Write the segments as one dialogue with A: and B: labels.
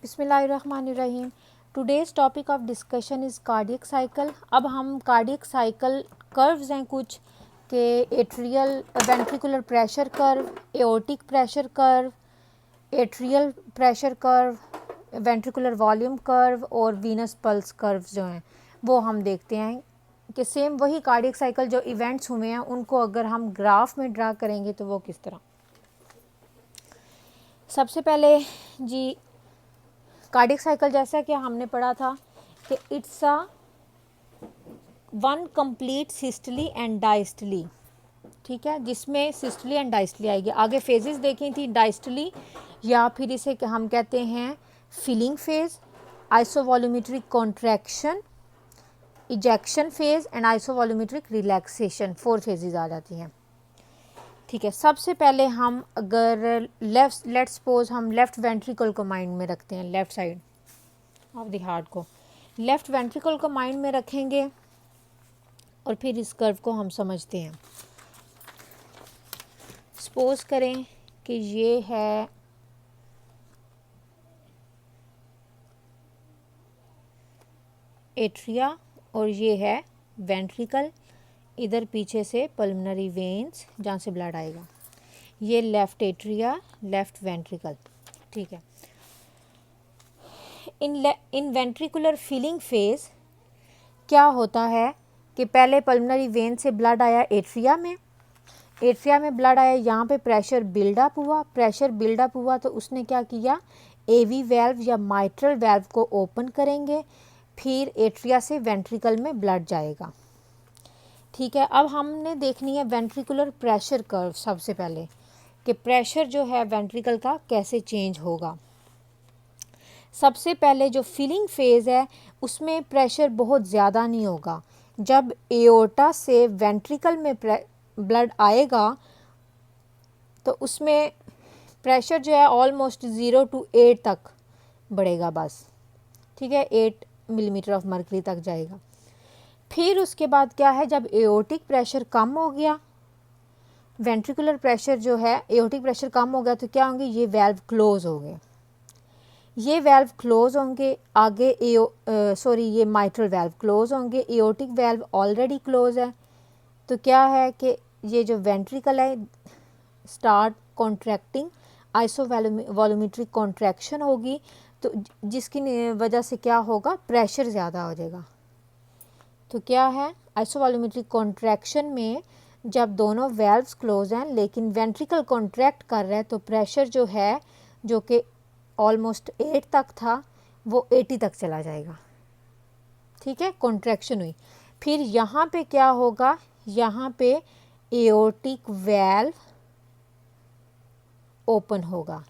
A: बिस्मिल्लाहिर्रहमानिर्रहीम। Today's topic of discussion is cardiac cycle. अब हम कार्डियक साइकिल कर्व्स हैं कुछ के atrial ventricular pressure curve, aortic pressure curve, atrial pressure curve, ventricular volume curve और Venus pulse curve जो हैं वो हम देखते हैं कि सेम वही कार्डियक साइकिल जो इवेंट्स हुए हैं उनको अगर हम ग्राफ में ड्रा करेंगे तो वो किस तरह। सबसे पहले जी कार्डियक साइकिल जैसा कि हमने पढ़ा था कि it's a one complete systole and diastole, ठीक है, जिसमें सिस्टली एंड डायस्टली आएगी। आगे फेजेस देखी थी, डायस्टली या फिर इसे हम कहते हैं filling phase, isovolumetric contraction, ejection phase and isovolumetric relaxation, 4 phases आ जाती हैं। ठीक है, सबसे पहले हम अगर लेट्स सपोज हम लेफ्ट वेंट्रिकल को माइंड में रखते हैं, left side of the heart को लेफ्ट वेंट्रिकल को माइंड में रखेंगे और फिर इस कर्व को हम समझते हैं। सपोज करें कि ये है एट्रिया और ये है वेंट्रिकल, इधर पीछे से पल्मोनरी वेन्स जहाँ से ब्लड आएगा, ये लेफ्ट एट्रिया लेफ्ट वेंट्रिकल। ठीक है, इन वेंट्रिकुलर फिलिंग फेज क्या होता है कि पहले पल्मोनरी वेन से ब्लड आया एट्रिया में ब्लड आया, यहाँ पे प्रेशर बिल्डअप हुआ तो उसने क्या किया, एवी वेल्व या माइट्रल वेल्व को ओपन करेंगे, फिर एट्रिया से वेंट्रिकल में ब्लड जाएगा। ठीक है, अब हमने देखनी है वेंट्रिकुलर प्रेशर कर्व सबसे पहले कि प्रेशर जो है वेंट्रिकल का कैसे चेंज होगा। सबसे पहले जो फिलिंग फेज़ है उसमें प्रेशर बहुत ज़्यादा नहीं होगा। जब एओर्टा से वेंट्रिकल में ब्लड आएगा तो उसमें प्रेशर जो है ऑलमोस्ट 0 to 8 तक बढ़ेगा बस। ठीक है, 8 मिलीमीटर ऑफ मर्करी तक जाएगा। फिर उसके बाद क्या है, जब एओर्टिक प्रेशर कम हो गया, वेंट्रिकुलर प्रेशर जो है एओर्टिक प्रेशर कम हो गया तो क्या होंगे, ये वेल्व क्लोज हो गए, ये वेल्व क्लोज होंगे। आगे ये माइट्रल वेल्व क्लोज होंगे, एओर्टिक वेल्व ऑलरेडी क्लोज है तो क्या है कि ये जो वेंट्रिकल है स्टार्ट कॉन्ट्रैक्टिंग, आइसोवॉल्यूमेट्रिक कॉन्ट्रैक्शन होगी तो जिसकी वजह से क्या होगा, प्रेशर ज़्यादा हो जाएगा। तो क्या है, आइसोवॉल्यूमेट्रिक कॉन्ट्रैक्शन में जब दोनों वेल्व्स क्लोज हैं लेकिन वेंट्रिकल कॉन्ट्रैक्ट कर रहा है तो प्रेशर जो है जो कि ऑलमोस्ट 8 तक था वो 80 तक चला जाएगा। ठीक है, कॉन्ट्रैक्शन हुई। फिर यहाँ पे क्या होगा, यहाँ पे एओर्टिक वेल्व ओपन होगा।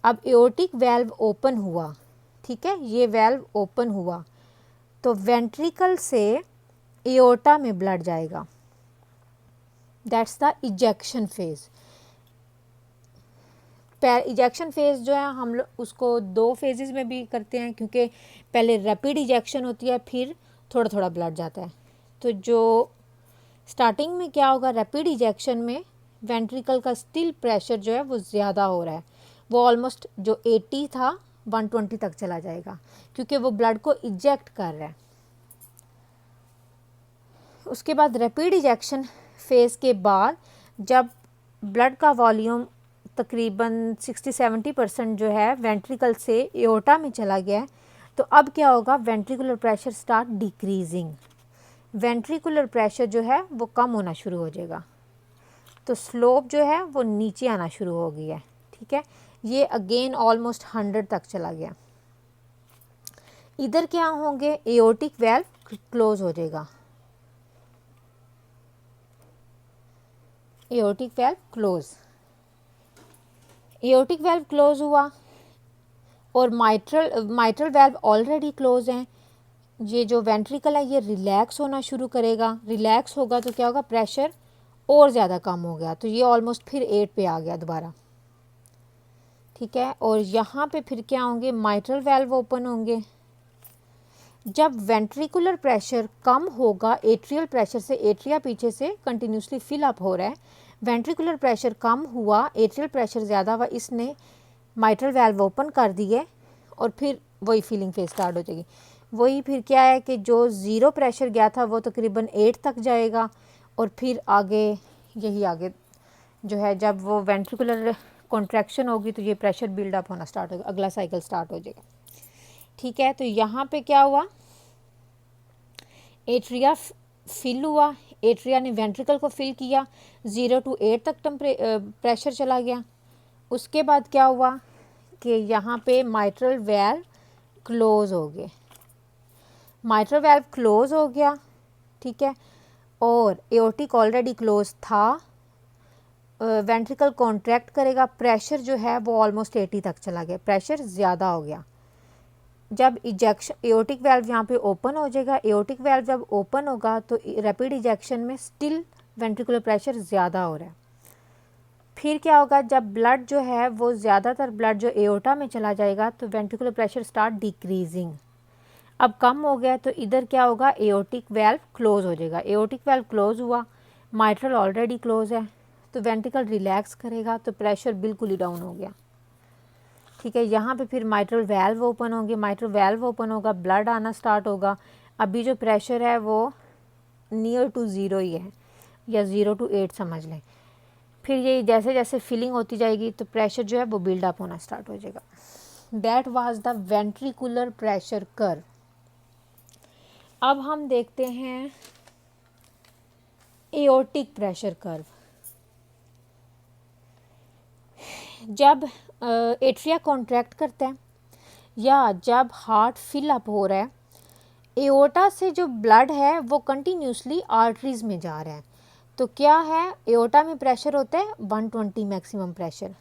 A: अब एओर्टिक वेल्व ओपन हुआ, ठीक है, ये वेल्व ओपन हुआ तो वेंट्रिकल से एओर्टा में ब्लड जाएगा, that's the ejection phase. Ejection phase जो है हम लोग उसको 2 फेजेस में भी करते हैं क्योंकि पहले रैपिड इजेक्शन होती है फिर थोड़ा थोड़ा ब्लड जाता है। तो जो स्टार्टिंग में क्या होगा, रैपिड इजेक्शन में वेंट्रिकल का स्टिल प्रेशर जो है वो ज़्यादा हो रहा है, वो ऑलमोस्ट जो 80 था 120 तक चला जाएगा क्योंकि वो ब्लड को इजेक्ट कर रहा है। उसके बाद रैपिड इजेक्शन फेज़ के बाद जब ब्लड का वॉल्यूम तकरीबन 60-70% जो है वेंट्रिकल से एओर्टा में चला गया है तो अब क्या होगा, ventricular pressure start decreasing, ventricular pressure जो है वो कम होना शुरू हो जाएगा तो स्लोप जो है वो नीचे आना शुरू हो गई है। ठीक है, ये अगेन ऑलमोस्ट 100 तक चला गया। इधर क्या होंगे, एओर्टिक वेल्व क्लोज हो जाएगा, aortic valve close, aortic valve close हुआ और माइट्रल वेल्व ऑलरेडी क्लोज हैं। ये जो वेंट्रिकल है ये रिलैक्स होना शुरू करेगा, रिलैक्स होगा तो क्या होगा, प्रेशर और ज़्यादा कम हो गया तो ये ऑलमोस्ट फिर 8 पे आ गया दोबारा। ठीक है, और यहाँ पे फिर क्या होंगे, माइट्रल वेल्व ओपन होंगे। जब वेंट्रिकुलर प्रेशर कम होगा एट्रियल प्रेशर से, एट्रिया पीछे से कंटिन्यूसली फिल अप हो रहा है, वेंट्रिकुलर प्रेशर कम हुआ, एट्रियल प्रेशर ज़्यादा हुआ, इसने माइट्रल वेल्व ओपन कर दिए और फिर वही फीलिंग फेज स्टार्ट हो जाएगी। वही फिर क्या है कि जो 0 प्रेशर गया था वो तकरीबन 8 तक जाएगा, और फिर आगे यही आगे जो है जब वो वेंट्रिकुलर कॉन्ट्रैक्शन होगी तो ये प्रेशर बिल्डअप होना स्टार्ट होगा, अगला साइकिल स्टार्ट हो जाएगा। ठीक है, तो यहाँ पे क्या हुआ, एट्रिया फिल हुआ, एट्रिया ने वेंट्रिकल को फिल किया, 0 to 8 तक प्रेशर चला गया। उसके बाद क्या हुआ कि यहाँ पे माइट्रल वेल्व क्लोज हो गए, माइट्रल वेल्व क्लोज हो गया। ठीक है, और एओर्टिक ऑलरेडी क्लोज था, वेंट्रिकल कॉन्ट्रैक्ट करेगा, प्रेशर जो है वो ऑलमोस्ट 80 तक चला गया, प्रेशर ज़्यादा हो गया। जब इजेक्शन एओर्टिक वेल्व यहाँ पे ओपन हो जाएगा, एओर्टिक वेल्व जब ओपन होगा तो रैपिड इजेक्शन में स्टिल वेंट्रिकुलर प्रेशर ज़्यादा हो रहा है। फिर क्या होगा, जब ब्लड जो है वो ज़्यादातर ब्लड जो एओर्टा में चला जाएगा तो वेंट्रिकुलर प्रेशर स्टार्ट डिक्रीजिंग, अब कम हो गया, तो इधर क्या होगा, एओर्टिक वेल्व क्लोज हो जाएगा। एओर्टिक वेल्व क्लोज हुआ, माइट्रल ऑलरेडी क्लोज है, तो वेंट्रिकल रिलैक्स करेगा तो प्रेशर बिल्कुल ही डाउन हो गया। ठीक है, यहाँ पे फिर माइट्रल वेल्व ओपन होंगे, माइट्रल वेल्व ओपन होगा, ब्लड आना स्टार्ट होगा। अभी जो प्रेशर है वो नियर टू 0 ही है, या 0 to 8 समझ लें। फिर ये जैसे जैसे फिलिंग होती जाएगी तो प्रेशर जो है वो बिल्डअप होना स्टार्ट हो जाएगा। That was the ventricular pressure curve. अब हम देखते हैं एओर्टिक प्रेशर कर्व। जब एट्रिया कॉन्ट्रैक्ट करता है या जब हार्ट फिल अप हो रहा है, एओर्टा से जो ब्लड है वो कंटिन्यूसली आर्टरीज में जा रहा है, तो क्या है, एओर्टा में प्रेशर होता है 120 मैक्सिमम प्रेशर,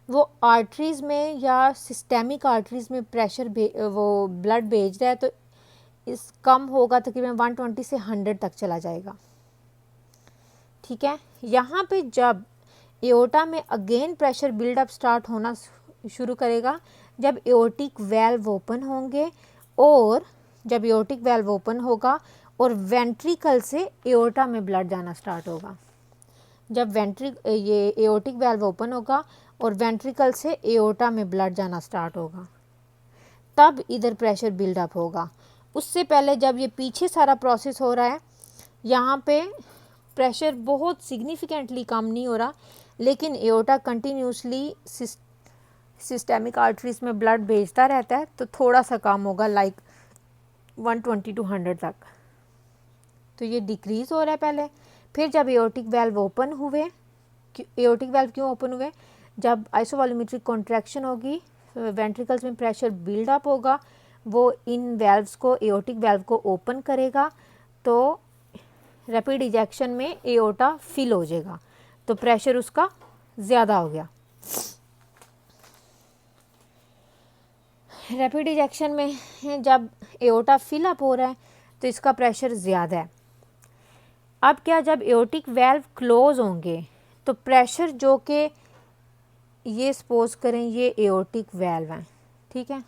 A: वो आर्टरीज में या सिस्टेमिक आर्टरीज में प्रेशर वो ब्लड भेज रहा है, तो इस कम होगा तकरीबन 120 से 100 तक चला जाएगा। ठीक है, यहाँ पे जब एओर्टा में अगेन प्रेशर बिल्डअप स्टार्ट होना शुरू करेगा जब एओर्टिक वेल्व ओपन होंगे, और जब एओर्टिक वेल्व ओपन होगा और वेंट्रिकल से एओर्टा में ब्लड जाना स्टार्ट होगा। जब ये एओर्टिक वेल्व ओपन होगा और वेंट्रिकल से एओर्टा में ब्लड जाना स्टार्ट होगा, तब इधर प्रेशर बिल्डअप होगा। उससे पहले जब ये पीछे सारा प्रोसेस हो रहा है, यहाँ पे प्रेशर बहुत सिग्निफिकेंटली कम नहीं हो रहा, लेकिन एओर्टा कंटिन्यूसली सिस्टेमिक आर्टरीज में ब्लड भेजता रहता है, तो थोड़ा सा कम होगा, लाइक 120 to 100 तक। तो ये डिक्रीज हो रहा है पहले। फिर जब एओर्टिक वेल्व ओपन हुए, एओर्टिक वेल्व क्यों ओपन हुए, जब आइसोवॉल्यूमेट्रिक कॉन्ट्रैक्शन होगी, वेंट्रिकल्स में प्रेशर बिल्डअप होगा, वो इन वेल्व्स को, एओर्टिक वेल्व को ओपन करेगा, तो रैपिड इजेक्शन में एओर्टा फिल हो जाएगा, तो प्रेशर उसका ज़्यादा हो गया। रैपिड इजेक्शन में जब एओर्टा फिल अप हो रहा है तो इसका प्रेशर ज़्यादा है। अब क्या, जब एओर्टिक वेल्व क्लोज होंगे तो प्रेशर जो कि ये सपोज करें ये एओर्टिक वेल्व है, ठीक है,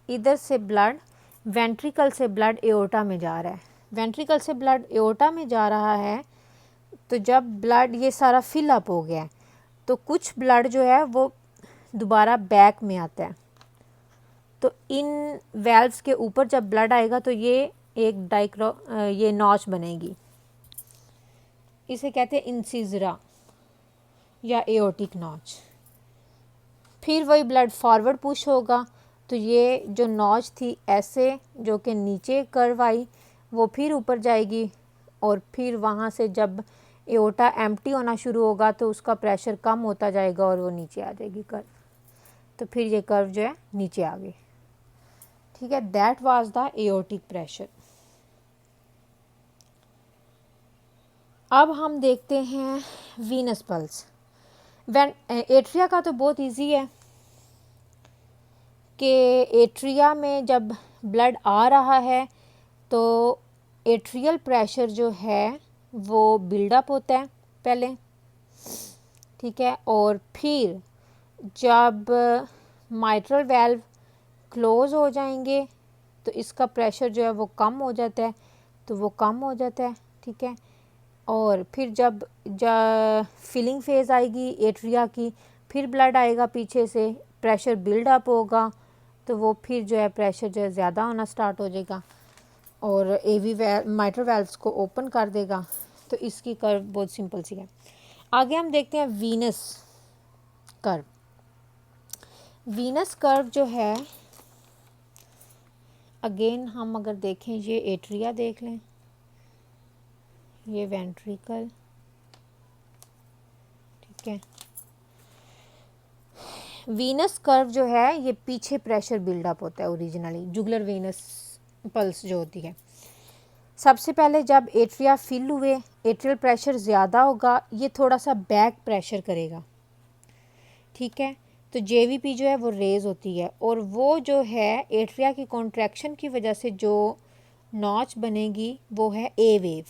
A: इधर से ब्लड, वेंट्रिकल से ब्लड एओर्टा में जा रहा है, वेंट्रिकल से ब्लड एओर्टा में जा रहा है, तो जब ब्लड ये सारा फिल अप हो गया है तो कुछ ब्लड जो है वो दोबारा बैक में आता है, तो इन वेल्व्स के ऊपर जब ब्लड आएगा तो ये एक ये नॉच बनेगी, इसे कहते हैं इंसिजरा या एओर्टिक नॉच। फिर वही ब्लड फॉरवर्ड पुश होगा, तो ये जो नॉच थी ऐसे जो कि नीचे कर्व आई, वो फिर ऊपर जाएगी, और फिर वहाँ से जब एओर्टा एम्प्टी होना शुरू होगा तो उसका प्रेशर कम होता जाएगा और वो नीचे आ जाएगी कर्व, तो फिर ये कर्व जो है नीचे आ गई। ठीक है, that was the aortic pressure. अब हम देखते हैं वीनस पल्स। एट्रिया का तो बहुत इजी है कि एट्रिया में जब ब्लड आ रहा है तो एट्रियल प्रेशर जो है वो बिल्डअप होता है पहले, ठीक है, और फिर जब माइट्रल वेल्व क्लोज हो जाएंगे तो इसका प्रेशर जो है वो कम हो जाता है, तो वो कम हो जाता है, ठीक है, और फिर जब फिलिंग फेज़ आएगी एट्रिया की, फिर ब्लड आएगा पीछे से, प्रेशर बिल्ड अप होगा तो वो फिर जो है प्रेशर जो है ज़्यादा होना स्टार्ट हो जाएगा और एवी माइट्रल वाल्व्स को ओपन कर देगा। तो इसकी कर्व बहुत सिंपल सी है। आगे हम देखते हैं वीनस कर्व। वीनस कर्व जो है अगेन हम अगर देखें, ये एट्रिया देख लें, ये वेंट्रिकल, ठीक है। वीनस कर्व जो है ये पीछे प्रेशर बिल्डअप होता है ओरिजिनली, जुगुलर वीनस पल्स जो होती है। सबसे पहले जब एट्रिया फिल हुए, एट्रियल प्रेशर ज़्यादा होगा, ये थोड़ा सा बैक प्रेशर करेगा, ठीक है। तो जेवीपी जो है वो रेज होती है और वो जो है एट्रिया की कॉन्ट्रैक्शन की वजह से जो नॉच बनेगी वो है ए वेव,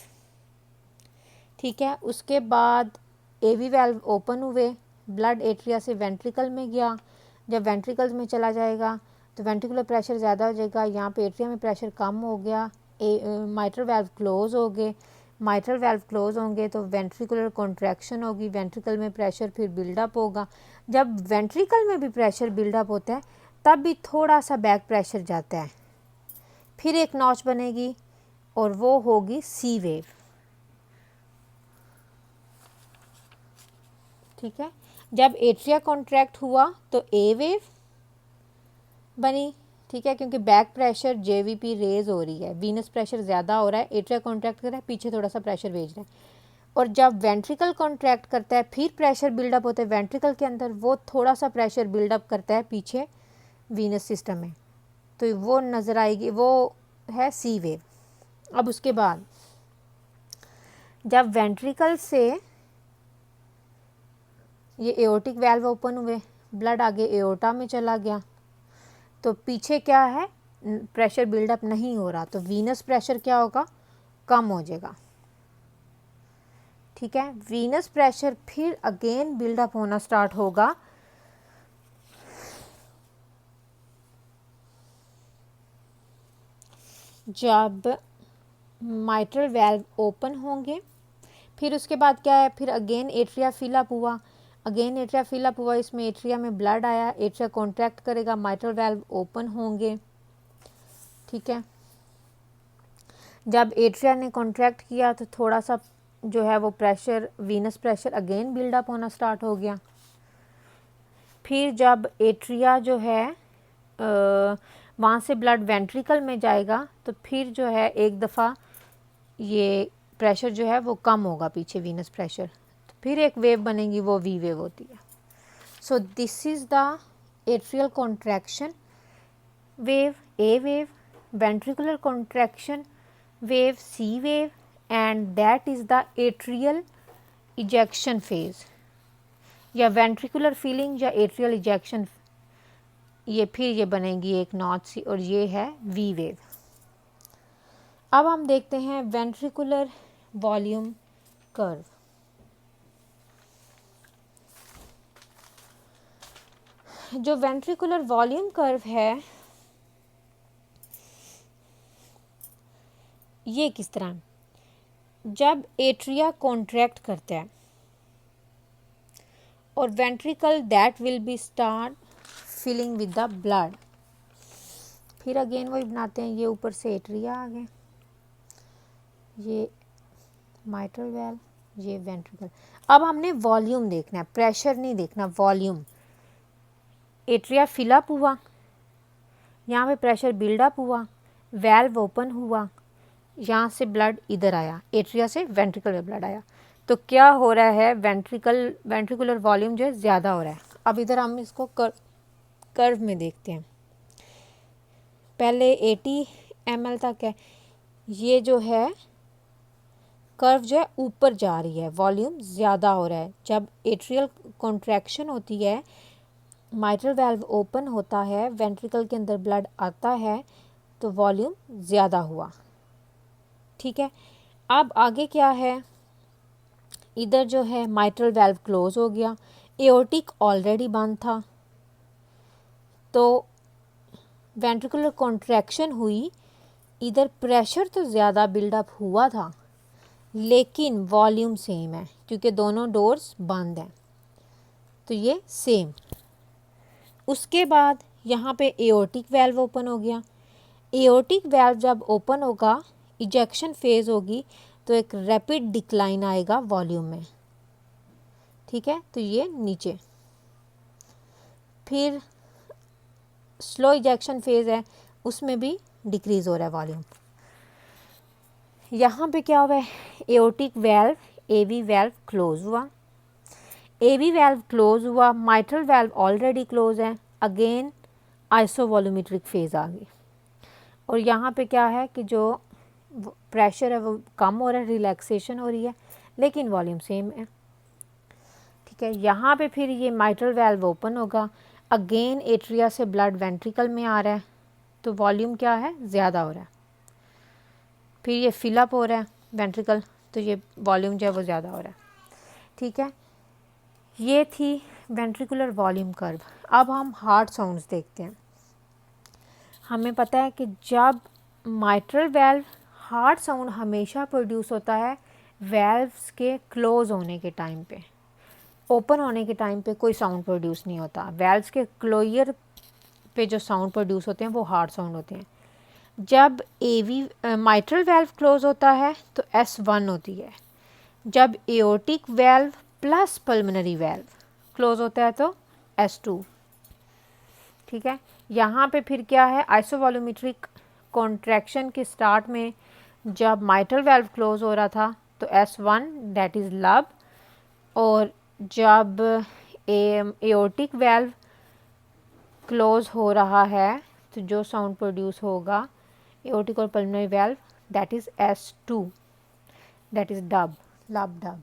A: ठीक है। उसके बाद एवी वाल्व ओपन हुए, ब्लड एट्रिया से वेंट्रिकल में गया, जब वेंट्रिकल्स में चला जाएगा तो वेंट्रिकुलर प्रेशर ज़्यादा हो जाएगा, यहाँ पे एट्रिया में प्रेशर कम हो गया, माइट्रल वाल्व क्लोज हो गए, माइट्रल वाल्व क्लोज होंगे तो वेंट्रिकुलर कॉन्ट्रैक्शन होगी, वेंट्रिकल में प्रेशर फिर बिल्डअप होगा। जब वेंट्रिकल में भी प्रेशर बिल्डअप होता है तब भी थोड़ा सा बैक प्रेशर जाता है, फिर एक नॉच बनेगी और वो होगी सी वेव, ठीक है। जब एट्रिया कॉन्ट्रैक्ट हुआ तो ए वेव बनी, ठीक है, क्योंकि बैक प्रेशर जेवीपी रेज हो रही है, वीनस प्रेशर ज़्यादा हो रहा है, एट्रिया कॉन्ट्रैक्ट कर रहा है, पीछे थोड़ा सा प्रेशर भेज रहा है। और जब वेंट्रिकल कॉन्ट्रैक्ट करता है फिर प्रेशर बिल्डअप होता है वेंट्रिकल के अंदर, वो थोड़ा सा प्रेशर बिल्डअप करता है पीछे वीनस सिस्टम में, तो वो नज़र आएगी, वो है सी वेव। अब उसके बाद जब वेंट्रिकल से ये एओर्टिक वाल्व ओपन हुए, ब्लड आगे एओर्टा में चला गया, तो पीछे क्या है, प्रेशर बिल्डअप नहीं हो रहा, तो वीनस प्रेशर क्या होगा, कम हो जाएगा, ठीक है। वीनस प्रेशर फिर अगेन बिल्डअप होना स्टार्ट होगा जब माइट्रल वाल्व ओपन होंगे। फिर उसके बाद क्या है, फिर अगेन एट्रिया फिलअप हुआ, अगेन एट्रिया फिलअप हुआ, इसमें एट्रिया में ब्लड आया, एट्रिया कॉन्ट्रैक्ट करेगा, माइट्रल वाल्व ओपन होंगे, ठीक है। जब एट्रिया ने कॉन्ट्रैक्ट किया तो थोड़ा सा जो है वो pressure, venous pressure again buildup होना स्टार्ट हो गया। फिर जब एट्रिया जो है वहाँ से ब्लड वेंट्रिकल में जाएगा तो फिर जो है एक दफ़ा ये प्रेशर जो है वो कम होगा पीछे वीनस प्रेशर, तो फिर एक वेव बनेगी, वो वी वेव होती है। So this is the atrial contraction wave, A wave, ventricular contraction wave, C wave, and that is the atrial ejection phase या ventricular filling या atrial ejection, ये फिर ये बनेगी एक नॉच सी और ये है V वेव। अब हम देखते हैं ventricular वॉल्यूम कर्व। जो ventricular वॉल्यूम कर्व है ये किस तरह, जब एट्रिया कॉन्ट्रैक्ट करता है और ventricle that will be start filling with the blood, फिर अगेन वही बनाते हैं, ये ऊपर से एट्रिया आ गए, ये माइट्रल वाल्व, ये वेंट्रिकल। अब हमने वॉल्यूम देखना है, प्रेशर नहीं देखना, वॉल्यूम। एट्रिया फिलअप हुआ, यहाँ पे प्रेशर बिल्डअप हुआ, वाल्व ओपन हुआ, यहाँ से ब्लड इधर आया, एट्रिया से वेंट्रिकल में ब्लड आया, तो क्या हो रहा है, वेंट्रिकुलर वॉल्यूम जो है ज़्यादा हो रहा है। अब इधर हम इसको कर्व में देखते हैं। पहले 80 ml तक है, ये जो है कर्व जो है ऊपर जा रही है, वॉल्यूम ज़्यादा हो रहा है। जब एट्रियल कॉन्ट्रैक्शन होती है, माइट्रल वाल्व ओपन होता है, वेंट्रिकल के अंदर ब्लड आता है, तो वॉल्यूम ज़्यादा हुआ, ठीक है। अब आगे क्या है, इधर जो है माइट्रल वाल्व क्लोज हो गया, एओर्टिक ऑलरेडी बंद था, तो वेंट्रिकुलर कॉन्ट्रैक्शन हुई, इधर प्रेशर तो ज़्यादा बिल्डअप हुआ था लेकिन वॉल्यूम सेम है क्योंकि दोनों डोर्स बंद हैं, तो ये सेम। उसके बाद यहाँ पे एओर्टिक वेल्व ओपन हो गया। एओर्टिक वेल्व जब ओपन होगा, इजेक्शन फेज होगी, तो एक रैपिड डिक्लाइन आएगा वॉल्यूम में, ठीक है। तो ये नीचे, फिर स्लो इजेक्शन फेज है, उसमें भी डिक्रीज हो रहा है वॉल्यूम। यहाँ पे क्या हुआ है, एओर्टिक वेल्व, एवी वेल्व क्लोज हुआ, एवी वेल्व क्लोज हुआ, माइट्रल वेल्व ऑलरेडी क्लोज है, अगेन आइसोवॉल्यूमेट्रिक फेज आ गई। और यहाँ पे क्या है कि जो प्रेशर है वो कम हो रहा है, रिलैक्सेशन हो रही है, लेकिन वॉल्यूम सेम है, ठीक है। यहाँ पे फिर ये माइट्रल वेल्व ओपन होगा, अगेन एट्रिया से ब्लड वेंट्रिकल में आ रहा है, तो वॉल्यूम क्या है, ज़्यादा हो रहा है। फिर ये फिलअप हो रहा है वेंट्रिकल, तो ये वॉल्यूम जो है वो ज़्यादा हो रहा है, ठीक है। ये थी वेंट्रिकुलर वॉल्यूम कर्व। अब हम हार्ट साउंड्स देखते हैं। हमें पता है कि जब माइट्रल वेल्व, हार्ट साउंड हमेशा प्रोड्यूस होता है वेल्व्स के क्लोज होने के टाइम पे, ओपन होने के टाइम पे कोई साउंड प्रोड्यूस नहीं होता। वेल्व्स के क्लोजर पे जो साउंड प्रोड्यूस होते हैं वो हार्ट साउंड होते हैं। जब एवी माइट्रल वेल्व क्लोज होता है तो S1 होती है। जब aortic valve plus pulmonary valve close होता है तो S2, ठीक है। यहाँ पे फिर क्या है, आइसोवॉल्यूमेट्रिक कॉन्ट्रैक्शन के स्टार्ट में जब माइट्रल वेल्व क्लोज हो रहा था तो S1 दैट इज़ लब, और जब एओर्टिक वेल्व क्लोज हो रहा है तो जो साउंड प्रोड्यूस होगा एओर्टिक और pulmonary valve that is S2, that is dub, लब डब।